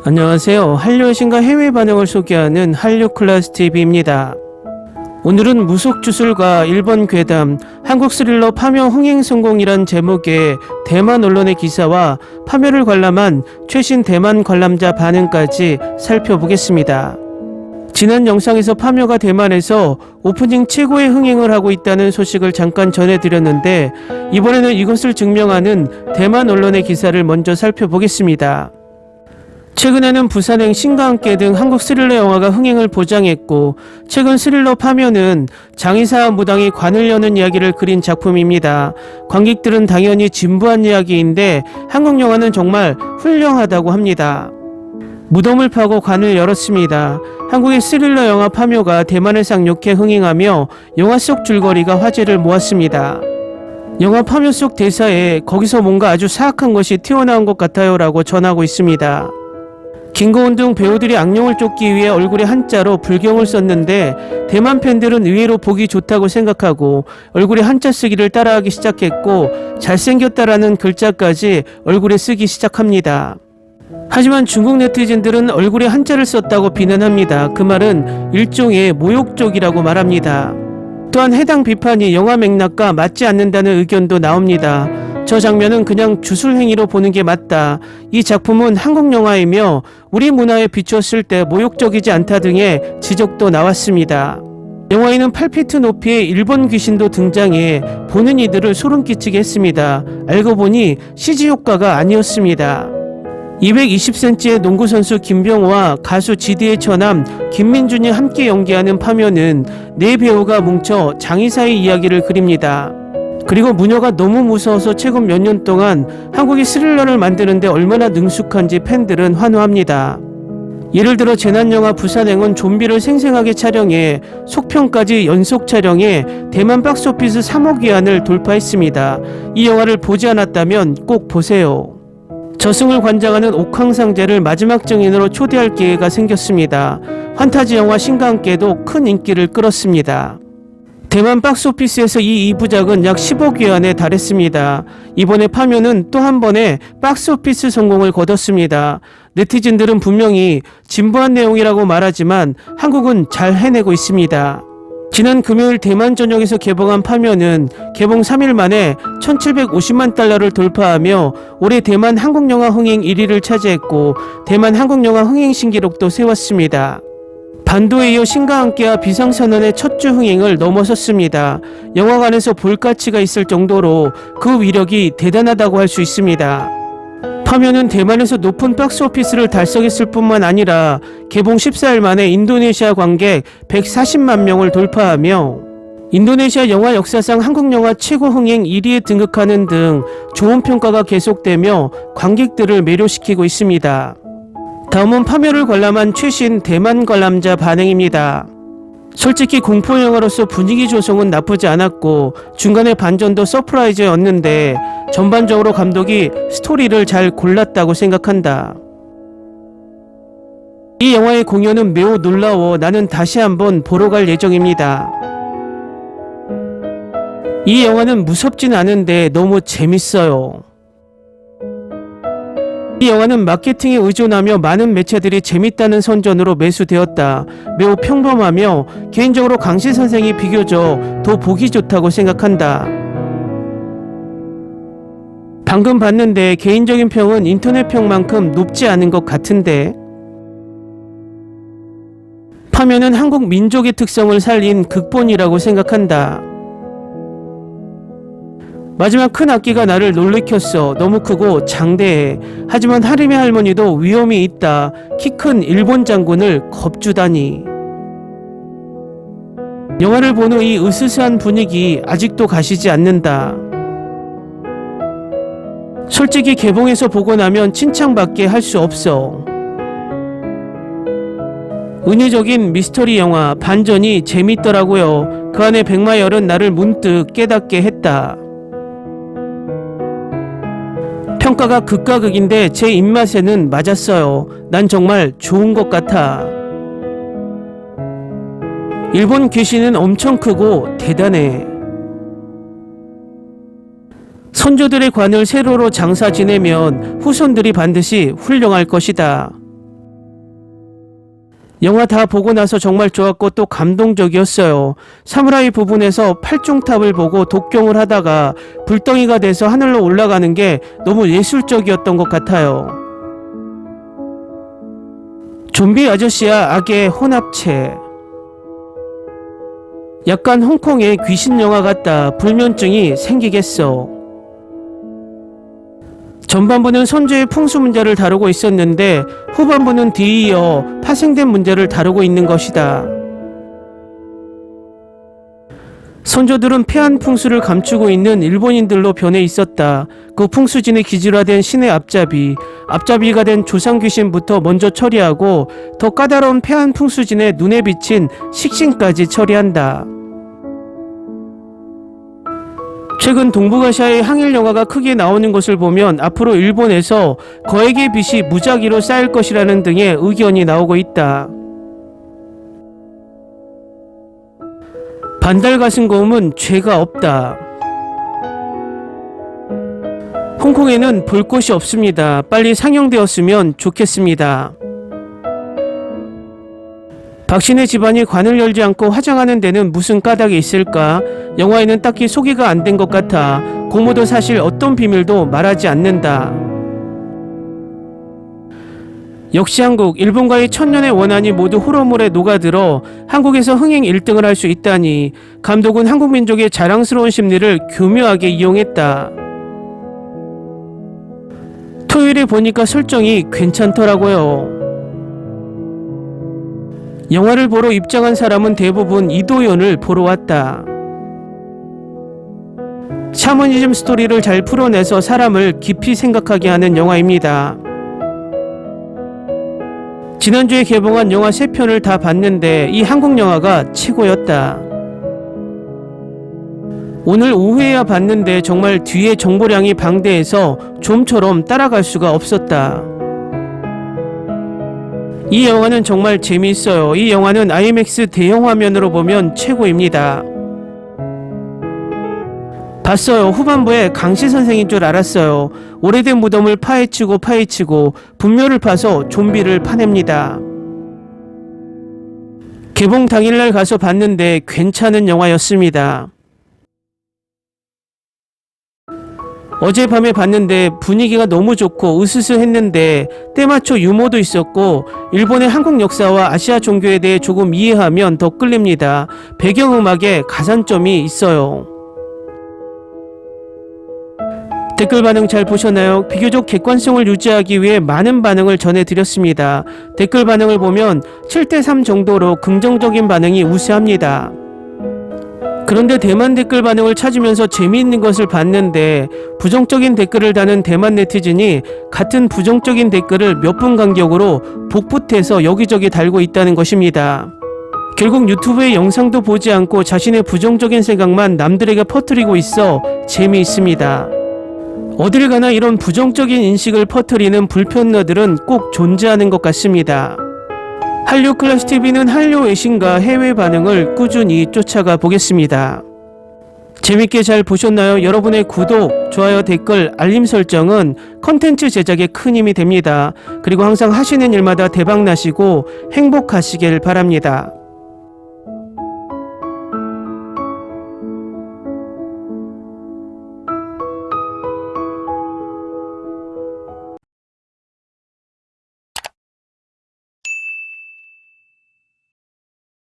안녕하세요. 한류의 신과 해외 반응을 소개하는 한류클래스TV입니다. 오늘은 무속주술과 일본 괴담, 한국 스릴러 파묘 흥행 성공이란 제목의 대만 언론의 기사와 파묘를 관람한 최신 대만 관람자 반응까지 살펴보겠습니다. 지난 영상에서 파묘가 대만에서 오프닝 최고의 흥행을 하고 있다는 소식을 잠깐 전해드렸는데, 이번에는 이것을 증명하는 대만 언론의 기사를 먼저 살펴보겠습니다. 최근에는 부산행 신과 함께 등 한국 스릴러 영화가 흥행을 보장했고, 최근 스릴러 파묘는 장의사 무당이 관을 여는 이야기를 그린 작품입니다. 관객들은 당연히 진부한 이야기인데 한국 영화는 정말 훌륭하다고 합니다. 무덤을 파고 관을 열었습니다. 한국의 스릴러 영화 파묘가 대만을 상륙해 흥행하며 영화 속 줄거리가 화제를 모았습니다. 영화 파묘 속 대사에 "거기서 뭔가 아주 사악한 것이 튀어나온 것 같아요 라고 전하고 있습니다. 김고은 등 배우들이 악령을 쫓기 위해 얼굴에 한자로 불경을 썼는데, 대만 팬들은 의외로 보기 좋다고 생각하고 얼굴에 한자 쓰기를 따라하기 시작했고, 잘생겼다라는 글자까지 얼굴에 쓰기 시작합니다. 하지만 중국 네티즌들은 얼굴에 한자를 썼다고 비난합니다. 그 말은 일종의 모욕적이라고 말합니다. 또한 해당 비판이 영화 맥락과 맞지 않는다는 의견도 나옵니다. 저 장면은 그냥 주술 행위로 보는 게 맞다. 이 작품은 한국 영화이며 우리 문화에 비추었을 때 모욕적이지 않다 등의 지적도 나왔습니다. 영화에는 8피트 높이의 일본 귀신도 등장해 보는 이들을 소름 끼치게 했습니다. 알고 보니 CG 효과가 아니었습니다. 220cm의 농구선수 김병호와 가수 GD의 처남 김민준이 함께 연기하는 파묘는 네 배우가 뭉쳐 장의사의 이야기를 그립니다. 그리고 무녀가 너무 무서워서 최근 몇 년 동안 한국이 스릴러를 만드는데 얼마나 능숙한지 팬들은 환호합니다. 예를 들어 재난영화 부산행은 좀비를 생생하게 촬영해 속편까지 연속 촬영해 대만 박스오피스 3억 위안을 돌파했습니다. 이 영화를 보지 않았다면 꼭 보세요. 저승을 관장하는 옥황상제를 마지막 증인으로 초대할 기회가 생겼습니다. 판타지 영화 신과 함께도 큰 인기를 끌었습니다. 대만 박스오피스에서 이 2부작은 약 10억 위안에 달했습니다. 이번에 파묘는 또 한 번의 박스오피스 성공을 거뒀습니다. 네티즌들은 분명히 진부한 내용이라고 말하지만 한국은 잘 해내고 있습니다. 지난 금요일 대만 전역에서 개봉한 파묘는 개봉 3일 만에 1750만 달러를 돌파하며 올해 대만 한국영화 흥행 1위를 차지했고, 대만 한국영화 흥행 신기록도 세웠습니다. 반도에 이어 신과 함께와 비상선언의 첫 주 흥행을 넘어섰습니다. 영화관에서 볼 가치가 있을 정도로 그 위력이 대단하다고 할 수 있습니다. 파묘는 대만에서 높은 박스오피스를 달성했을 뿐만 아니라 개봉 14일 만에 인도네시아 관객 140만 명을 돌파하며 인도네시아 영화 역사상 한국 영화 최고 흥행 1위에 등극하는 등 좋은 평가가 계속되며 관객들을 매료시키고 있습니다. 다음은 파묘를 관람한 최신 대만 관람자 반응입니다. 솔직히 공포영화로서 분위기 조성은 나쁘지 않았고 중간에 반전도 서프라이즈였는데 전반적으로 감독이 스토리를 잘 골랐다고 생각한다. 이 영화의 공연은 매우 놀라워 나는 다시 한번 보러 갈 예정입니다. 이 영화는 무섭진 않은데 너무 재밌어요. 이 영화는 마케팅에 의존하며 많은 매체들이 재밌다는 선전으로 매수되었다. 매우 평범하며 개인적으로 강시 선생이 비교적 더 보기 좋다고 생각한다. 방금 봤는데 개인적인 평은 인터넷 평만큼 높지 않은 것 같은데. 파묘는 한국 민족의 특성을 살린 극본이라고 생각한다. 마지막 큰 악기가 나를 놀래켰어. 너무 크고 장대해. 하지만 하림의 할머니도 위험이 있다. 키 큰 일본 장군을 겁주다니. 영화를 본 후 이 으스스한 분위기 아직도 가시지 않는다. 솔직히 개봉해서 보고 나면 칭찬밖에 할 수 없어. 은유적인 미스터리 영화 반전이 재밌더라고요. 그 안에 백마열은 나를 문득 깨닫게 했다. 평가가 극과 극인데 제 입맛에는 맞았어요. 난 정말 좋은 것 같아. 일본 귀신은 엄청 크고 대단해. 선조들의 관을 세로로 장사 지내면 후손들이 반드시 훌륭할 것이다. 영화 다 보고 나서 정말 좋았고 또 감동적이었어요. 사무라이 부분에서 팔중탑을 보고 독경을 하다가 불덩이가 돼서 하늘로 올라가는 게 너무 예술적이었던 것 같아요. 좀비 아저씨와 악의 혼합체. 약간 홍콩의 귀신 영화 같다. 불면증이 생기겠어. 전반부는 선조의 풍수 문제를 다루고 있었는데 후반부는 뒤이어 파생된 문제를 다루고 있는 것이다. 선조들은 폐한 풍수를 감추고 있는 일본인들로 변해 있었다. 그 풍수진의 기질화된 신의 앞잡이가 된 조상귀신부터 먼저 처리하고 더 까다로운 폐한 풍수진의 눈에 비친 식신까지 처리한다. 최근 동북아시아의 항일 영화가 크게 나오는 것을 보면 앞으로 일본에서 거액의 빚이 무작위로 쌓일 것이라는 등의 의견이 나오고 있다. 반달 가슴고음은 죄가 없다. 홍콩에는 볼 곳이 없습니다. 빨리 상영되었으면 좋겠습니다. 박신의 집안이 관을 열지 않고 화장하는 데는 무슨 까닭이 있을까? 영화에는 딱히 소개가 안 된 것 같아. 고모도 사실 어떤 비밀도 말하지 않는다. 역시 한국, 일본과의 천년의 원한이 모두 호러물에 녹아들어 한국에서 흥행 1등을 할 수 있다니 감독은 한국 민족의 자랑스러운 심리를 교묘하게 이용했다. 토요일에 보니까 설정이 괜찮더라고요. 영화를 보러 입장한 사람은 대부분 이도현을 보러 왔다. 샤머니즘 스토리를 잘 풀어내서 사람을 깊이 생각하게 하는 영화입니다. 지난주에 개봉한 영화 3편을 다 봤는데 이 한국 영화가 최고였다. 오늘 오후에야 봤는데 정말 뒤에 정보량이 방대해서 좀처럼 따라갈 수가 없었다. 이 영화는 정말 재미있어요. 이 영화는 IMAX 대형 화면으로 보면 최고입니다. 봤어요. 후반부에 강시 선생인 줄 알았어요. 오래된 무덤을 파헤치고 분묘를 파서 좀비를 파냅니다. 개봉 당일날 가서 봤는데 괜찮은 영화였습니다. 어젯밤에 봤는데 분위기가 너무 좋고 으스스했는데 때맞춰 유머도 있었고 일본의 한국 역사와 아시아 종교에 대해 조금 이해하면 더 끌립니다. 배경음악에 가산점이 있어요. 댓글 반응 잘 보셨나요? 비교적 객관성을 유지하기 위해 많은 반응을 전해드렸습니다. 댓글 반응을 보면 7대3 정도로 긍정적인 반응이 우세합니다. 그런데 대만 댓글 반응을 찾으면서 재미있는 것을 봤는데 부정적인 댓글을 다는 대만 네티즌이 같은 부정적인 댓글을 몇 분 간격으로 복붙해서 여기저기 달고 있다는 것입니다. 결국 유튜브의 영상도 보지 않고 자신의 부정적인 생각만 남들에게 퍼뜨리고 있어 재미있습니다. 어딜 가나 이런 부정적인 인식을 퍼뜨리는 불편러들은 꼭 존재하는 것 같습니다. 한류 클래스 TV는 한류 외신과 해외 반응을 꾸준히 쫓아가 보겠습니다. 재밌게 잘 보셨나요? 여러분의 구독, 좋아요, 댓글, 알림 설정은 컨텐츠 제작에 큰 힘이 됩니다. 그리고 항상 하시는 일마다 대박 나시고 행복하시길 바랍니다.